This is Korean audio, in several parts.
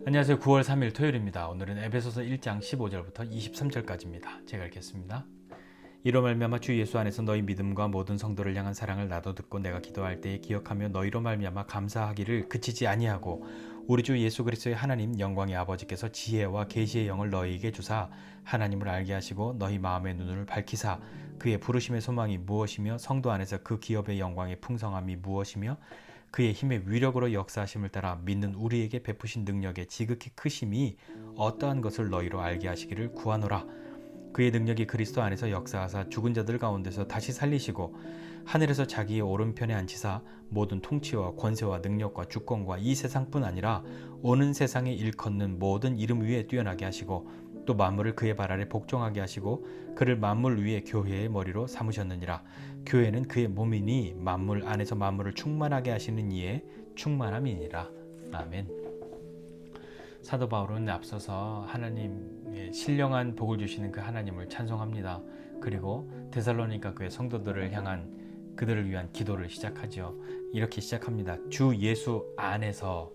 안녕하세요. 9월 3일 토요일입니다. 오늘은 에베소서 1장 15절부터 23절까지입니다. 제가 읽겠습니다. 이로 말미암아 주 예수 안에서 너희 믿음과 모든 성도를 향한 사랑을 나도 듣고 내가 기도할 때에 기억하며 너희로 말미암아 감사하기를 그치지 아니하고 우리 주 예수 그리스도의 하나님 영광의 아버지께서 지혜와 계시의 영을 너희에게 주사 하나님을 알게 하시고 너희 마음의 눈을 밝히사 그의 부르심의 소망이 무엇이며 성도 안에서 그 기업의 영광의 풍성함이 무엇이며 그의 힘의 위력으로 역사하심을 따라 믿는 우리에게 베푸신 능력의 지극히 크심이 어떠한 것을 너희로 알게 하시기를 구하노라. 그의 능력이 그리스도 안에서 역사하사 죽은 자들 가운데서 다시 살리시고 하늘에서 자기의 오른편에 앉히사 모든 통치와 권세와 능력과 주권과 이 세상뿐 아니라 오는 세상에 일컫는 모든 이름 위에 뛰어나게 하시고 또 만물을 그의 발 아래 복종하게 하시고 그를 만물 위에 교회의 머리로 삼으셨느니라. 교회는 그의 몸이니 만물 안에서 만물을 충만하게 하시는 이의 충만함이니라. 아멘. 사도 바울은 앞서서 하나님의 신령한 복을 주시는 그 하나님을 찬송합니다. 그리고 데살로니가 교회 성도들을 향한 그들을 위한 기도를 시작하죠. 이렇게 시작합니다. 주 예수 안에서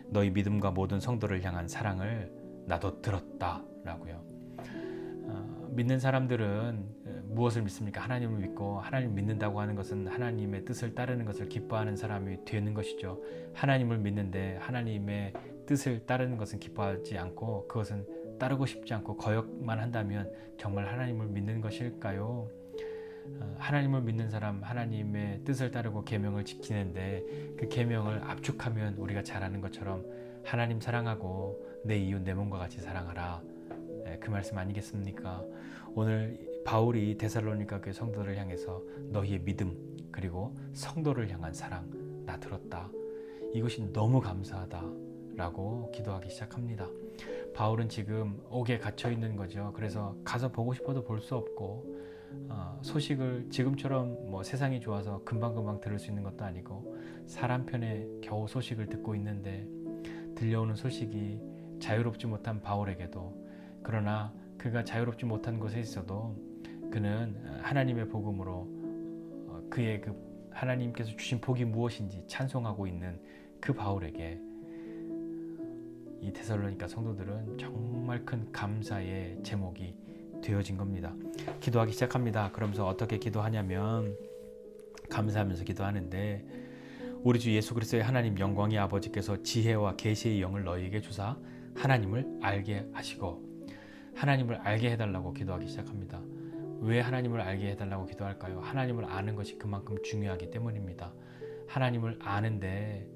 너희 믿음과 모든 성도를 향한 사랑을 나도 들었다 라고요. 믿는 사람들은 무엇을 믿습니까? 하나님을 믿고 하나님 믿는다고 하는 것은 하나님의 뜻을 따르는 것을 기뻐하는 사람이 되는 것이죠. 하나님을 믿는데 하나님의 뜻을 따르는 것은 기뻐하지 않고 그것은 따르고 싶지 않고 거역만 한다면 정말 하나님을 믿는 것일까요? 하나님을 믿는 사람 하나님의 뜻을 따르고 계명을 지키는데 그 계명을 압축하면 우리가 잘 아는 것처럼 하나님 사랑하고 내 이웃 내 몸과 같이 사랑하라. 그 말씀 아니겠습니까? 오늘 바울이 데살로니가 교회 성도를 향해서 너희의 믿음 그리고 성도를 향한 사랑 나 들었다. 이것이 너무 감사하다 라고 기도하기 시작합니다. 바울은 지금 옥에 갇혀 있는 거죠. 그래서 가서 보고 싶어도 볼 수 없고 소식을 지금처럼 세상이 좋아서 금방금방 들을 수 있는 것도 아니고 사람 편에 겨우 소식을 듣고 있는데 들려오는 소식이 자유롭지 못한 바울에게도 그러나 그가 자유롭지 못한 곳에 있어도 그는 하나님의 복음으로 그의 그 하나님께서 주신 복이 무엇인지 찬송하고 있는 그 바울에게 이 데살로니가 성도들은 정말 큰 감사의 제목이 되어진 겁니다. 기도하기 시작합니다. 그러면서 어떻게 기도하냐면 감사하면서 기도하는데 우리 주 예수 그리스도의 하나님 영광의 아버지께서 지혜와 계시의 영을 너희에게 주사 하나님을 알게 하시고 하나님을 알게 해달라고 기도하기 시작합니다. 왜 하나님을 알게 해달라고 기도할까요? 하나님을 아는 것이 그만큼 중요하기 때문입니다. 하나님을 아는데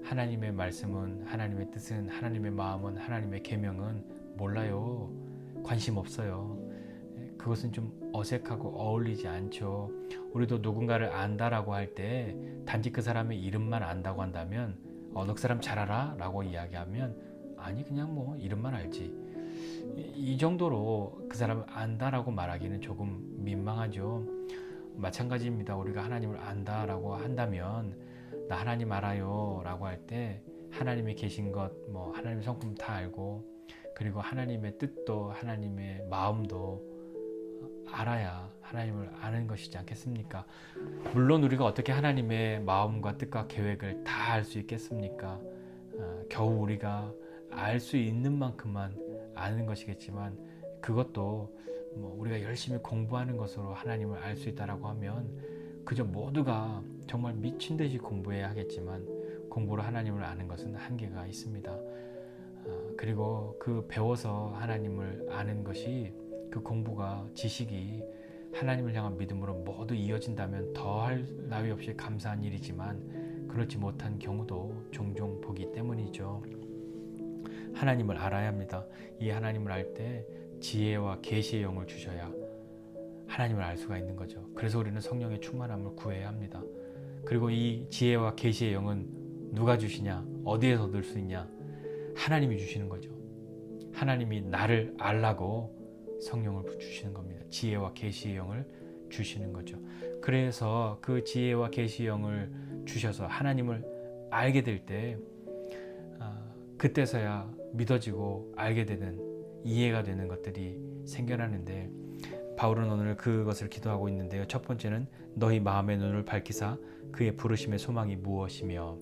하나님의 말씀은 하나님의 뜻은 하나님의 마음은 하나님의 계명은 몰라요. 관심 없어요. 그것은 좀 어색하고 어울리지 않죠. 우리도 누군가를 안다라고 할 때 단지 그 사람의 이름만 안다고 한다면 너 그 사람 잘 알아? 라고 이야기하면 아니 그냥 이름만 알지. 이 정도로 그 사람을 안다라고 말하기는 조금 민망하죠. 마찬가지입니다. 우리가 하나님을 안다라고 한다면 나 하나님 알아요 라고 할 때 하나님의 계신 것, 하나님의 성품 다 알고 그리고 하나님의 뜻도 하나님의 마음도 알아야 하나님을 아는 것이지 않겠습니까? 물론 우리가 어떻게 하나님의 마음과 뜻과 계획을 다 알 수 있겠습니까? 겨우 우리가 알 수 있는 만큼만 아는 것이겠지만 그것도 우리가 열심히 공부하는 것으로 하나님을 알 수 있다라고 하면 그저 모두가 정말 미친 듯이 공부해야 하겠지만 공부로 하나님을 아는 것은 한계가 있습니다. 그리고 그 배워서 하나님을 아는 것이 그 공부가 지식이 하나님을 향한 믿음으로 모두 이어진다면 더할 나위 없이 감사한 일이지만 그렇지 못한 경우도 종종 보기 때문이죠. 하나님을 알아야 합니다. 이 하나님을 알 때 지혜와 계시의 영을 주셔야 하나님을 알 수가 있는 거죠. 그래서 우리는 성령의 충만함을 구해야 합니다. 그리고 이 지혜와 계시의 영은 누가 주시냐? 어디에서 얻을 수 있냐? 하나님이 주시는 거죠. 하나님이 나를 알라고 성령을 주시는 겁니다. 지혜와 계시의 영을 주시는 거죠. 그래서 그 지혜와 계시의 영을 주셔서 하나님을 알게 될 때 그때서야 믿어지고 알게 되는 이해가 되는 것들이 생겨나는데 바울은 오늘 그것을 기도하고 있는데요. 첫 번째는 너희 마음의 눈을 밝히사 그의 부르심의 소망이 무엇이며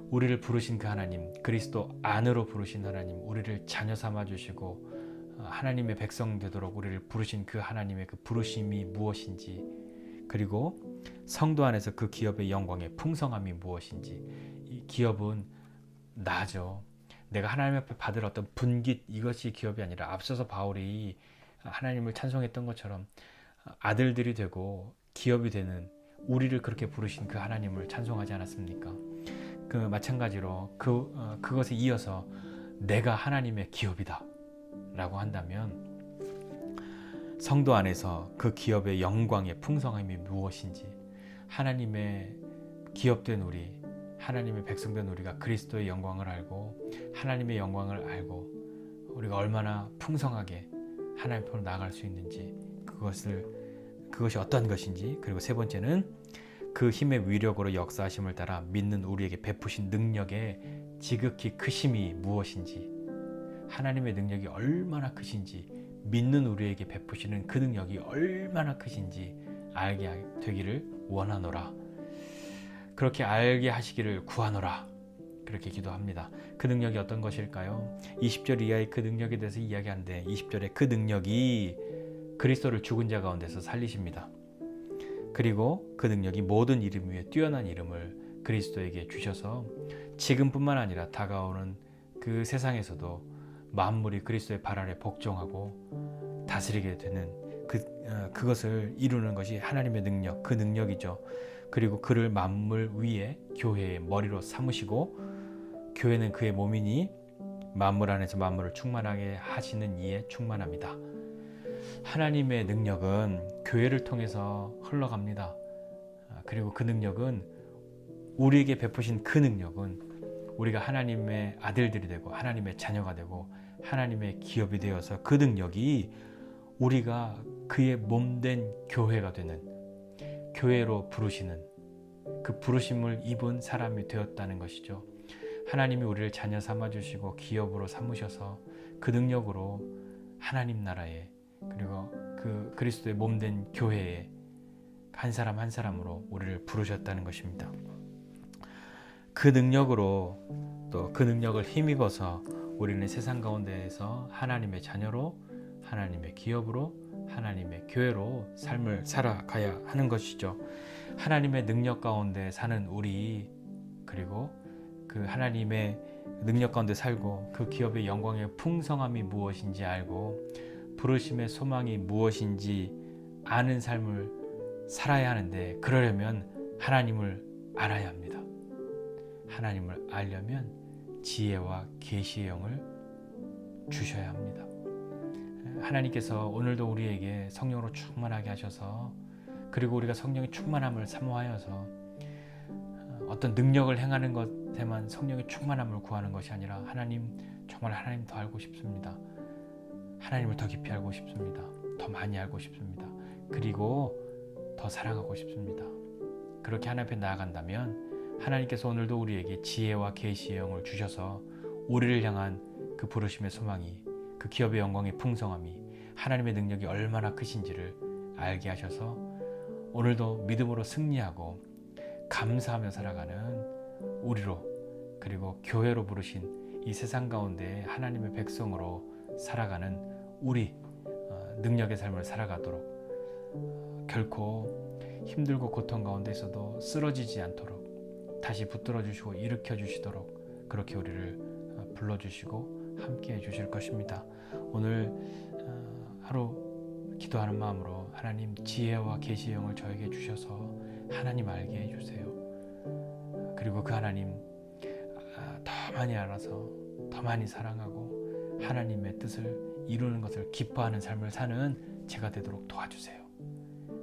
우리를 부르신 그 하나님, 그리스도 안으로 부르신 하나님, 우리를 자녀 삼아 주시고 하나님의 백성 되도록 우리를 부르신 그 하나님의 그 부르심이 무엇인지, 그리고 성도 안에서 그 기업의 영광의 풍성함이 무엇인지. 이 기업은 나죠. 내가 하나님 앞에 받을 어떤 분깃, 이것이 기업이 아니라 앞서서 바울이 하나님을 찬송했던 것처럼 아들들이 되고 기업이 되는 우리를 그렇게 부르신 그 하나님을 찬송하지 않았습니까? 그 마찬가지로 그것에 이어서 내가 하나님의 기업이다 라고 한다면 성도 안에서 그 기업의 영광의 풍성함이 무엇인지, 하나님의 기업된 우리, 하나님의 백성된 우리가 그리스도의 영광을 알고 하나님의 영광을 알고 우리가 얼마나 풍성하게 하나님 앞으로 나아갈 수 있는지, 그것이 어떤 것인지, 그리고 세 번째는 그 힘의 위력으로 역사하심을 따라 믿는 우리에게 베푸신 능력의 지극히 크심이 무엇인지, 하나님의 능력이 얼마나 크신지, 믿는 우리에게 베푸시는 그 능력이 얼마나 크신지 알게 되기를 원하노라. 그렇게 알게 하시기를 구하노라. 그렇게 기도합니다. 그 능력이 어떤 것일까요? 20절 이하의 그 능력에 대해서 이야기하는데 20절에 그 능력이 그리스도를 죽은 자 가운데서 살리십니다. 그리고 그 능력이 모든 이름 위에 뛰어난 이름을 그리스도에게 주셔서 지금뿐만 아니라 다가오는 그 세상에서도 만물이 그리스도의 발 아래 복종하고 다스리게 되는 그것을 이루는 것이 하나님의 능력, 그 능력이죠. 그리고 그를 만물 위에 교회의 머리로 삼으시고 교회는 그의 몸이니 만물 안에서 만물을 충만하게 하시는 이에 충만합니다. 하나님의 능력은 교회를 통해서 흘러갑니다. 그리고 그 능력은 우리에게 베푸신 그 능력은 우리가 하나님의 아들들이 되고 하나님의 자녀가 되고 하나님의 기업이 되어서 그 능력이 우리가 그의 몸된 교회가 되는, 교회로 부르시는 그 부르심을 입은 사람이 되었다는 것이죠. 하나님이 우리를 자녀 삼아주시고 기업으로 삼으셔서 그 능력으로 하나님 나라에, 그리고 그 그리스도의 몸된 교회에 한 사람 한 사람으로 우리를 부르셨다는 것입니다. 그 능력으로, 또 그 능력을 힘입어서 우리는 세상 가운데에서 하나님의 자녀로, 하나님의 기업으로, 하나님의 교회로 삶을 살아가야 하는 것이죠. 하나님의 능력 가운데 사는 우리, 그리고 그 하나님의 능력 가운데 살고 그 기업의 영광의 풍성함이 무엇인지 알고 부르심의 소망이 무엇인지 아는 삶을 살아야 하는데, 그러려면 하나님을 알아야 합니다. 하나님을 알려면 지혜와 계시의 영을 주셔야 합니다. 하나님께서 오늘도 우리에게 성령으로 충만하게 하셔서, 그리고 우리가 성령의 충만함을 사모하여서 어떤 능력을 행하는 것에만 성령의 충만함을 구하는 것이 아니라 하나님, 정말 하나님 더 알고 싶습니다. 하나님을 더 깊이 알고 싶습니다. 더 많이 알고 싶습니다. 그리고 더 사랑하고 싶습니다. 그렇게 하나님 앞에 나아간다면 하나님께서 오늘도 우리에게 지혜와 계시의 영을 주셔서 우리를 향한 그 부르심의 소망이, 그 기업의 영광의 풍성함이, 하나님의 능력이 얼마나 크신지를 알게 하셔서 오늘도 믿음으로 승리하고 감사하며 살아가는 우리로, 그리고 교회로 부르신 이 세상 가운데 하나님의 백성으로 살아가는 우리, 능력의 삶을 살아가도록, 결코 힘들고 고통 가운데 있어도 쓰러지지 않도록 다시 붙들어 주시고 일으켜 주시도록 그렇게 우리를 불러주시고 함께 해 주실 것입니다. 오늘 하루 기도하는 마음으로 하나님, 지혜와 계시의 영을 저에게 주셔서 하나님 알게 해주세요. 그리고 그 하나님 더 많이 알아서 더 많이 사랑하고 하나님의 뜻을 이루는 것을 기뻐하는 삶을 사는 제가 되도록 도와주세요.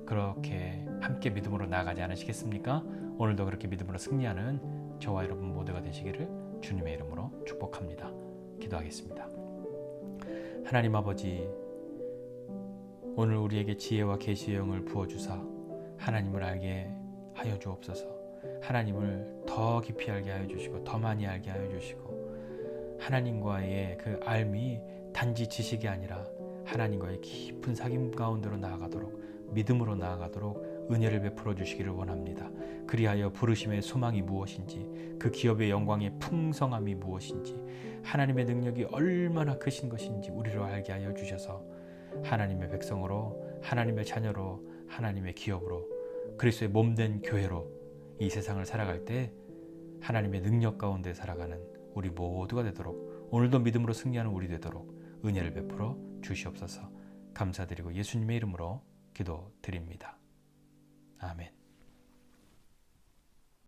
그렇게 함께 믿음으로 나아가지 않으시겠습니까? 오늘도 그렇게 믿음으로 승리하는 저와 여러분 모두가 되시기를 주님의 이름으로 축복합니다. 기도하겠습니다. 하나님 아버지, 오늘 우리에게 지혜와 계시의 영을 부어주사 하나님을 알게 하여 주옵소서. 하나님을 더 깊이 알게 하여 주시고 더 많이 알게 하여 주시고, 하나님과의 그 알미 단지 지식이 아니라 하나님과의 깊은 사귐 가운데로 나아가도록, 믿음으로 나아가도록 은혜를 베풀어 주시기를 원합니다. 그리하여 부르심의 소망이 무엇인지, 그 기업의 영광의 풍성함이 무엇인지, 하나님의 능력이 얼마나 크신 것인지 우리로 알게 하여 주셔서 하나님의 백성으로, 하나님의 자녀로, 하나님의 기업으로, 그리스도의 몸된 교회로 이 세상을 살아갈 때 하나님의 능력 가운데 살아가는 우리 모두가 되도록, 오늘도 믿음으로 승리하는 우리 되도록 은혜를 베풀어 주시옵소서. 감사드리고 예수님의 이름으로 기도드립니다. 아멘.